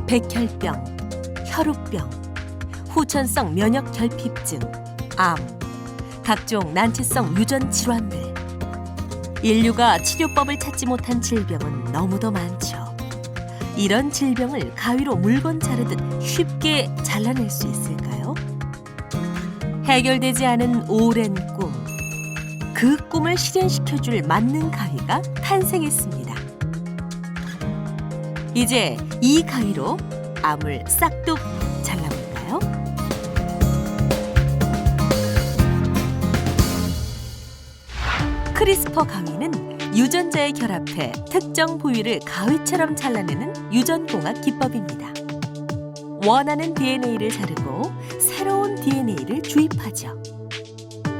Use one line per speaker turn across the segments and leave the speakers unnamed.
백혈병, 혈우병, 후천성 면역 결핍증, 암, 각종 난치성 유전 질환들. 인류가 치료법을 찾지 못한 질병은 너무도 많죠. 이런 질병을 가위로 물건 자르듯 쉽게 잘라낼 수 있을까요? 해결되지 않은 오랜 꿈, 그 꿈을 실현시켜줄 맞는 가위가 탄생했습니다. 이제 이 가위로 암을 싹둑 잘라볼까요? 크리스퍼 가위는 유전자에 결합해 특정 부위를 가위처럼 잘라내는 유전공학 기법입니다. 원하는 DNA를 자르고 새로운 DNA를 주입하죠.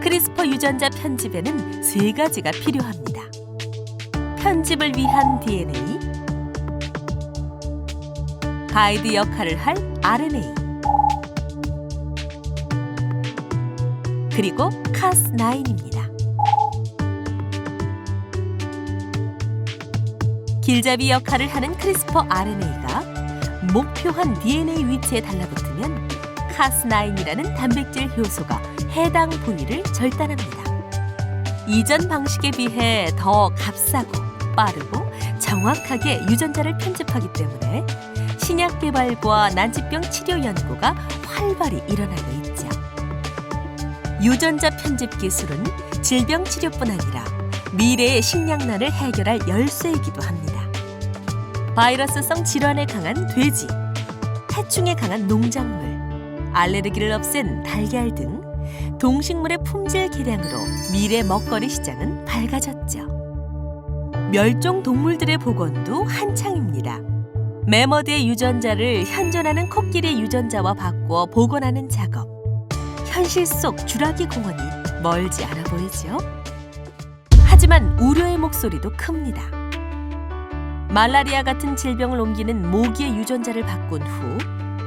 크리스퍼 유전자 편집에는 3가지가 필요합니다. 편집을 위한 DNA, 가이드 역할을 할 RNA, 그리고 Cas9입니다. 길잡이 역할을 하는 크리스퍼 RNA가 목표한 DNA 위치에 달라붙으면 Cas9이라는 단백질 효소가 해당 부위를 절단합니다. 이전 방식에 비해 더 값싸고 빠르고 정확하게 유전자를 편집하기 때문에 신약 개발과 난치병 치료 연구가 활발히 일어나고 있죠. 유전자 편집 기술은 질병 치료뿐 아니라 미래의 식량난을 해결할 열쇠이기도 합니다. 바이러스성 질환에 강한 돼지, 해충에 강한 농작물, 알레르기를 없앤 달걀 등 동식물의 품질 개량으로 미래 먹거리 시장은 밝아졌죠. 멸종 동물들의 복원도 한창입니다. 매머드의 유전자를 현존하는 코끼리 유전자와 바꾸어 복원하는 작업. 현실 속 주라기 공원이 멀지 않아 보이죠? 하지만 우려의 목소리도 큽니다. 말라리아 같은 질병을 옮기는 모기의 유전자를 바꾼 후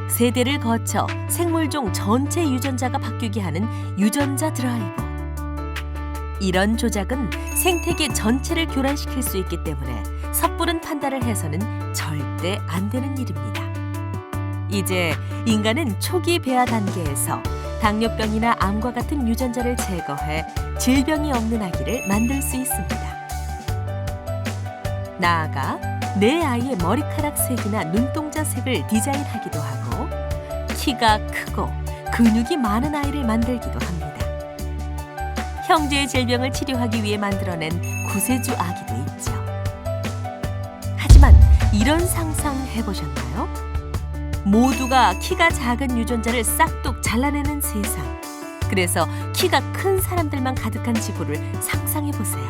세대를 거쳐 생물종 전체 유전자가 바뀌게 하는 유전자 드라이버. 이런 조작은 생태계 전체를 교란시킬 수 있기 때문에 섣부른 판단을 해서는 절대 안 되는 일입니다. 이제 인간은 초기 배아 단계에서 당뇨병이나 암과 같은 유전자를 제거해 질병이 없는 아기를 만들 수 있습니다. 나아가 내 아이의 머리카락 색이나 눈동자 색을 디자인하기도 하고 키가 크고 근육이 많은 아이를 만들기도 합니다. 형제의 질병을 치료하기 위해 만들어낸 구세주 아기도 있죠. 하지만 이런 상상 해보셨나요? 모두가 키가 작은 유전자를 싹둑 잘라내는 세상. 그래서 키가 큰 사람들만 가득한 지구를 상상해보세요.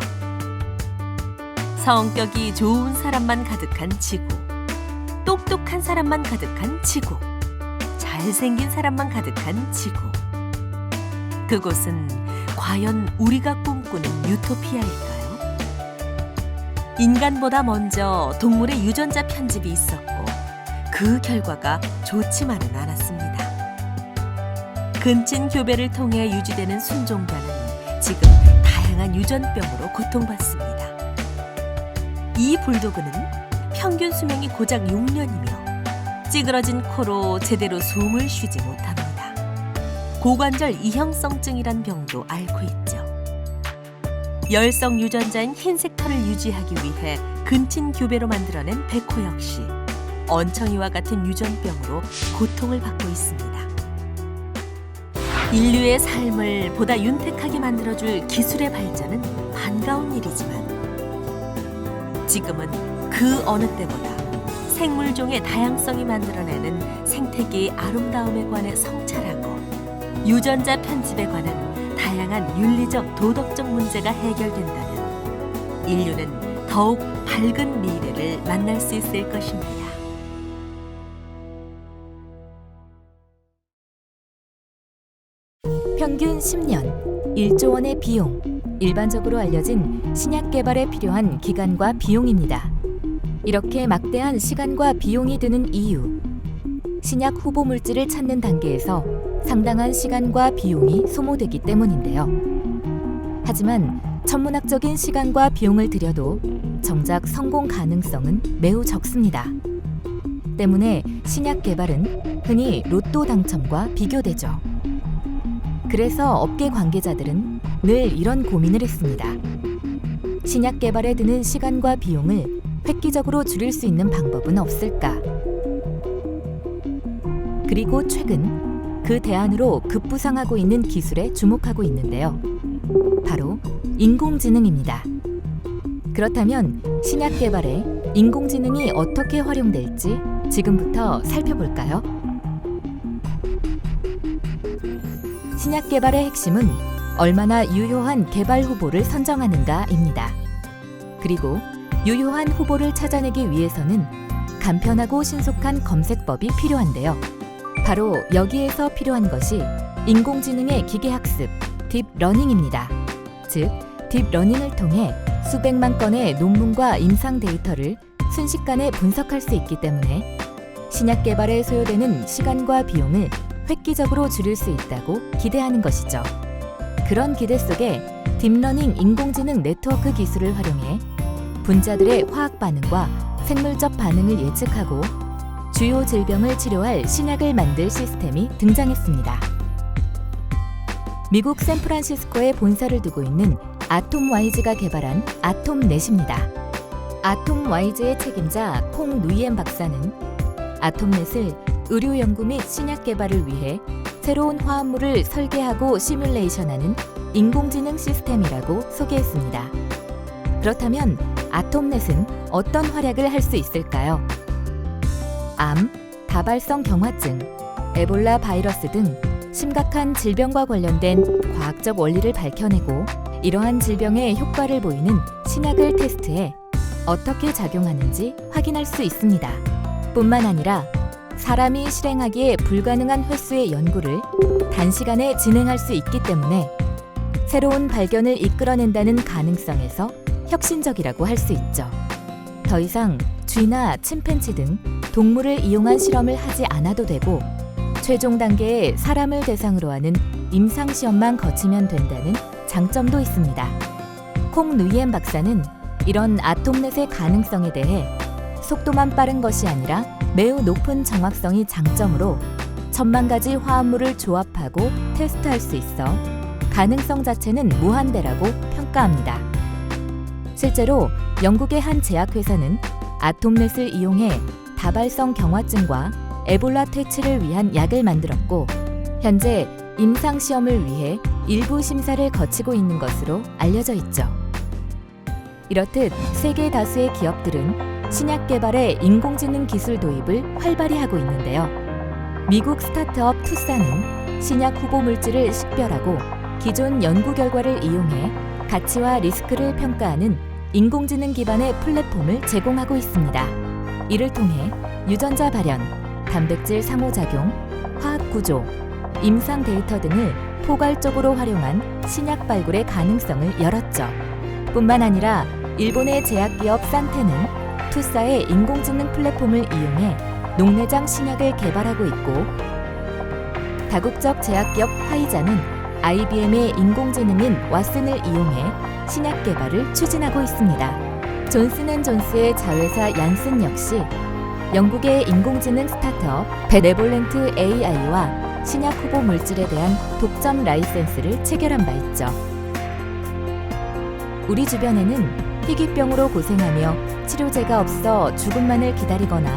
성격이 좋은 사람만 가득한 지구, 똑똑한 사람만 가득한 지구, 잘생긴 사람만 가득한 지구. 그곳은 과연 우리가 꿈꾸는 유토피아일까요? 인간보다 먼저 동물의 유전자 편집이 있었고 그 결과가 좋지만은 않았습니다. 근친 교배를 통해 유지되는 순종자는 지금 다양한 유전병으로 고통받습니다. 이 불도그는 평균 수명이 고작 6년이며 찌그러진 코로 제대로 숨을 쉬지 못합니다. 고관절 이형성증이란 병도 앓고 있죠. 열성 유전자인 흰색 털을 유지하기 위해 근친 교배로 만들어낸 백호 역시 얹청이와 같은 유전병으로 고통을 받고 있습니다. 인류의 삶을 보다 윤택하게 만들어줄 기술의 발전은 반가운 일이지만 지금은 그 어느 때보다 생물종의 다양성이 만들어내는 생태계의 아름다움에 관해 성찰하고 유전자 편집에 관한 다양한 윤리적 도덕적 문제가 해결된다면 인류는 더욱 밝은 미래를 만날 수 있을 것입니다.
평균 10년, 1조 원의 비용, 일반적으로 알려진 신약 개발에 필요한 기간과 비용입니다. 이렇게 막대한 시간과 비용이 드는 이유, 신약 후보 물질을 찾는 단계에서 상당한 시간과 비용이 소모되기 때문인데요. 하지만 천문학적인 시간과 비용을 들여도 정작 성공 가능성은 매우 적습니다. 때문에 신약 개발은 흔히 로또 당첨과 비교되죠. 그래서 업계 관계자들은 늘 이런 고민을 했습니다. 신약 개발에 드는 시간과 비용을 획기적으로 줄일 수 있는 방법은 없을까? 그리고 최근 그 대안으로 급부상하고 있는 기술에 주목하고 있는데요. 바로 인공지능입니다. 그렇다면 신약 개발에 인공지능이 어떻게 활용될지 지금부터 살펴볼까요? 신약 개발의 핵심은 얼마나 유효한 개발 후보를 선정하는가입니다. 그리고 유효한 후보를 찾아내기 위해서는 간편하고 신속한 검색법이 필요한데요. 바로 여기에서 필요한 것이 인공지능의 기계학습, 딥러닝입니다. 즉, 딥러닝을 통해 수백만 건의 논문과 임상 데이터를 순식간에 분석할 수 있기 때문에 신약 개발에 소요되는 시간과 비용을 획기적으로 줄일 수 있다고 기대하는 것이죠. 그런 기대 속에 딥러닝 인공지능 네트워크 기술을 활용해 분자들의 화학 반응과 생물적 반응을 예측하고 주요 질병을 치료할 신약을 만들 시스템이 등장했습니다. 미국 샌프란시스코에 본사를 두고 있는 아톰와이즈가 개발한 아톰넷입니다. 아톰와이즈의 책임자 콩 누이엔 박사는 아톰넷을 의료 연구 및 신약 개발을 위해 새로운 화합물을 설계하고 시뮬레이션하는 인공지능 시스템이라고 소개했습니다. 그렇다면 아톰넷은 어떤 활약을 할 수 있을까요? 암, 다발성 경화증, 에볼라 바이러스 등 심각한 질병과 관련된 과학적 원리를 밝혀내고 이러한 질병에 효과를 보이는 신약을 테스트해 어떻게 작용하는지 확인할 수 있습니다. 뿐만 아니라 사람이 실행하기에 불가능한 횟수의 연구를 단시간에 진행할 수 있기 때문에 새로운 발견을 이끌어낸다는 가능성에서 혁신적이라고 할 수 있죠. 더 이상 쥐나 침팬지 등 동물을 이용한 실험을 하지 않아도 되고 최종 단계에 사람을 대상으로 하는 임상시험만 거치면 된다는 장점도 있습니다. 콩 누이엔 박사는 이런 아톰넷의 가능성에 대해 속도만 빠른 것이 아니라 매우 높은 정확성이 장점으로 1000만 가지 화합물을 조합하고 테스트할 수 있어 가능성 자체는 무한대라고 평가합니다. 실제로 영국의 한 제약회사는 아톰넷을 이용해 다발성 경화증과 에볼라 퇴치를 위한 약을 만들었고 현재 임상시험을 위해 일부 심사를 거치고 있는 것으로 알려져 있죠. 이렇듯 세계 다수의 기업들은 신약 개발에 인공지능 기술 도입을 활발히 하고 있는데요. 미국 스타트업 투사는 신약 후보 물질을 식별하고 기존 연구 결과를 이용해 가치와 리스크를 평가하는 인공지능 기반의 플랫폼을 제공하고 있습니다. 이를 통해 유전자 발현, 단백질 상호작용, 화학 구조, 임상 데이터 등을 포괄적으로 활용한 신약 발굴의 가능성을 열었죠. 뿐만 아니라 일본의 제약기업 산테는 투사의 인공지능 플랫폼을 이용해 녹내장 신약을 개발하고 있고 다국적 제약기업 화이자는 IBM의 인공지능인 왓슨을 이용해 신약 개발을 추진하고 있습니다. 존슨앤존스의 자회사 얀슨 역시 영국의 인공지능 스타트업 베네볼렌트 AI와 신약 후보 물질에 대한 독점 라이센스를 체결한 바 있죠. 우리 주변에는 희귀병으로 고생하며 치료제가 없어 죽음만을 기다리거나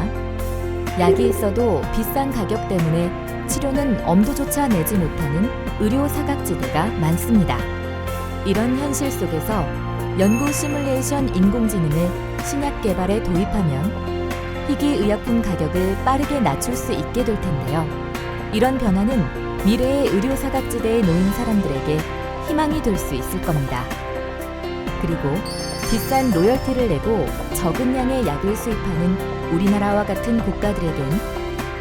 약이 있어도 비싼 가격 때문에 치료는 엄두조차 내지 못하는 의료 사각지대가 많습니다. 이런 현실 속에서 연구 시뮬레이션 인공지능을 신약 개발에 도입하면 희귀 의약품 가격을 빠르게 낮출 수 있게 될 텐데요. 이런 변화는 미래의 의료 사각지대에 놓인 사람들에게 희망이 될 수 있을 겁니다. 그리고 비싼 로열티를 내고 적은 양의 약을 수입하는 우리나라와 같은 국가들에겐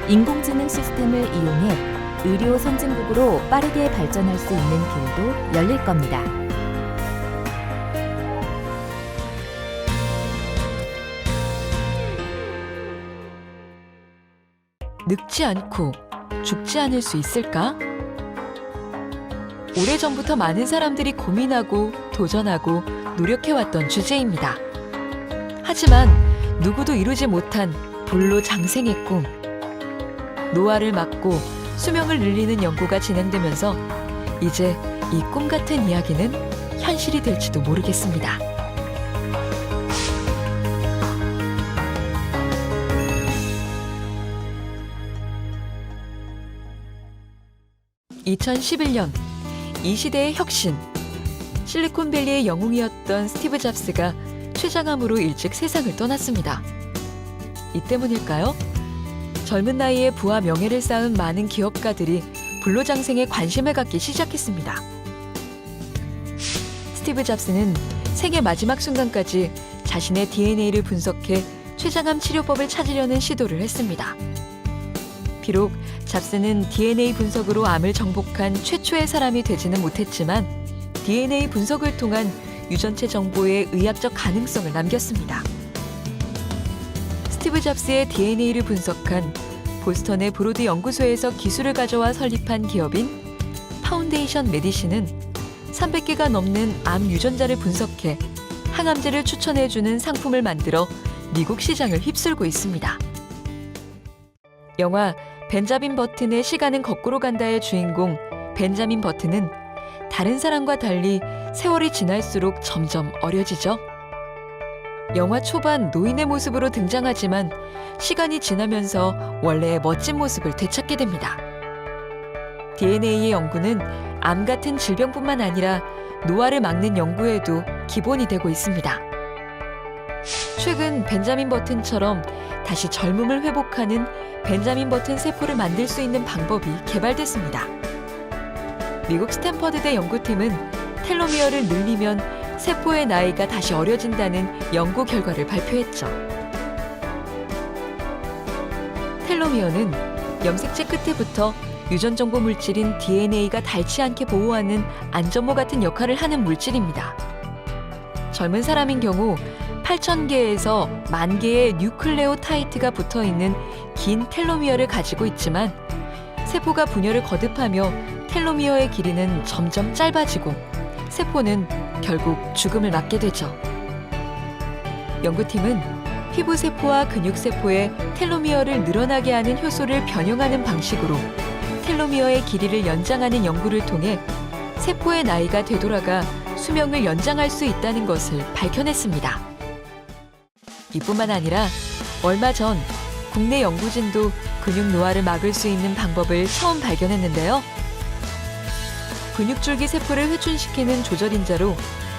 인공지능 시스템을 이용해 의료 선진국으로 빠르게 발전할 수 있는 길도 열릴 겁니다.
늙지 않고 죽지 않을 수 있을까? 오래전부터 많은 사람들이 고민하고 도전하고 노력해왔던 주제입니다. 하지만 누구도 이루지 못한 불로 장생의 꿈. 노화를 막고 수명을 늘리는 연구가 진행되면서 이제 이 꿈 같은 이야기는 현실이 될지도 모르겠습니다. (2011년) 이 시대의 혁신. 실리콘밸리의 영웅이었던 스티브 잡스가 췌장암으로 일찍 세상을 떠났습니다. 이 때문일까요? 젊은 나이에 부와 명예를 쌓은 많은 기업가들이 불로장생에 관심을 갖기 시작했습니다. 스티브 잡스는 생애 마지막 순간까지 자신의 DNA를 분석해 췌장암 치료법을 찾으려는 시도를 했습니다. 비록 잡스는 DNA 분석으로 암을 정복한 최초의 사람이 되지는 못했지만 DNA 분석을 통한 유전체 정보의 의학적 가능성을 남겼습니다. 스티브 잡스의 DNA를 분석한 보스턴의 브로드 연구소에서 기술을 가져와 설립한 기업인 파운데이션 메디신은 300개가 넘는 암 유전자를 분석해 항암제를 추천해주는 상품을 만들어 미국 시장을 휩쓸고 있습니다. 영화 벤자민 버튼의 시간은 거꾸로 간다의 주인공 벤자민 버튼은 다른 사람과 달리 세월이 지날수록 점점 어려지죠. 영화 초반 노인의 모습으로 등장하지만 시간이 지나면서 원래의 멋진 모습을 되찾게 됩니다. DNA의 연구는 암 같은 질병뿐만 아니라 노화를 막는 연구에도 기본이 되고 있습니다. 최근 벤자민 버튼처럼 다시 젊음을 회복하는 벤자민 버튼 세포를 만들 수 있는 방법이 개발됐습니다. 미국 스탠퍼드대 연구팀은 텔로미어를 늘리면 세포의 나이가 다시 어려진다는 연구 결과를 발표했죠. 텔로미어는 염색체 끝에부터 유전 정보 물질인 DNA가 닳지 않게 보호하는 안전모 같은 역할을 하는 물질입니다. 젊은 사람인 경우 8,000개에서 10,000개의 뉴클레오타이드가 붙어있는 긴 텔로미어를 가지고 있지만 세포가 분열을 거듭하며 텔로미어의 길이는 점점 짧아지고 세포는 결국 죽음을 맞게 되죠. 연구팀은 피부세포와 근육세포의 텔로미어를 늘어나게 하는 효소를 변형하는 방식으로 텔로미어의 길이를 연장하는 연구를 통해 세포의 나이가 되돌아가 수명을 연장할 수 있다는 것을 밝혀냈습니다. 이뿐만 아니라 얼마 전 국내 연구진도 근육 노화를 막을 수 있는 방법을 처음 발견했는데요. 근육줄기 세포를 회춘시키는 조절인자로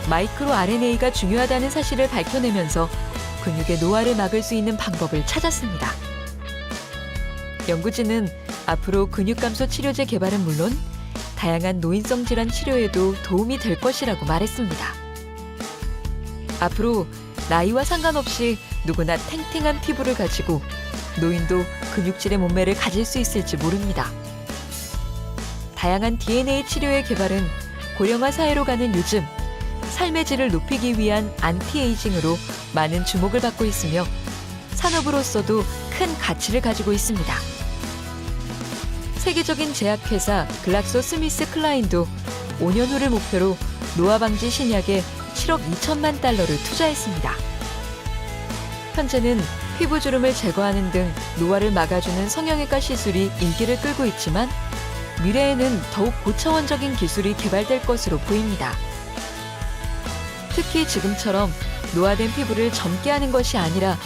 마이크로 RNA가 중요하다는 사실을 밝혀내면서 근육의 노화를 막을 수 있는 방법을 찾았습니다. 연구진은 앞으로 근육 감소 치료제 개발은 물론 다양한 노인성 질환 치료에도 도움이 될 것이라고 말했습니다. 앞으로 나이와 상관없이 누구나 탱탱한 피부를 가지고 노인도 근육질의 몸매를 가질 수 있을지 모릅니다. 다양한 DNA 치료의 개발은 고령화 사회로 가는 요즘 삶의 질을 높이기 위한 안티에이징으로 많은 주목을 받고 있으며 산업으로서도 큰 가치를 가지고 있습니다. 세계적인 제약회사 글락소 스미스 클라인도 5년 후를 목표로 노화 방지 신약에 7억 2천만 달러를 투자했습니다. 현재는 피부 주름을 제거하는 등 노화를 막아주는 성형외과 시술이 인기를 끌고 있지만 미래에는 더욱 고차원적인 기술이 개발될 것으로 보입니다. 특히 지금처럼 노화된 피부를 젊게 하는 것이 아니라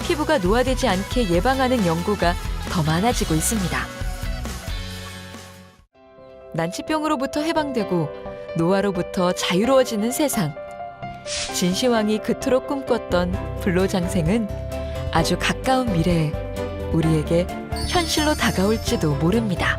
피부가 노화되지 않게 예방하는 연구가 더 많아지고 있습니다. 난치병으로부터 해방되고 노화로부터 자유로워지는 세상. 진시황이 그토록 꿈꿨던 불로장생은 아주 가까운 미래에 우리에게 현실로 다가올지도 모릅니다.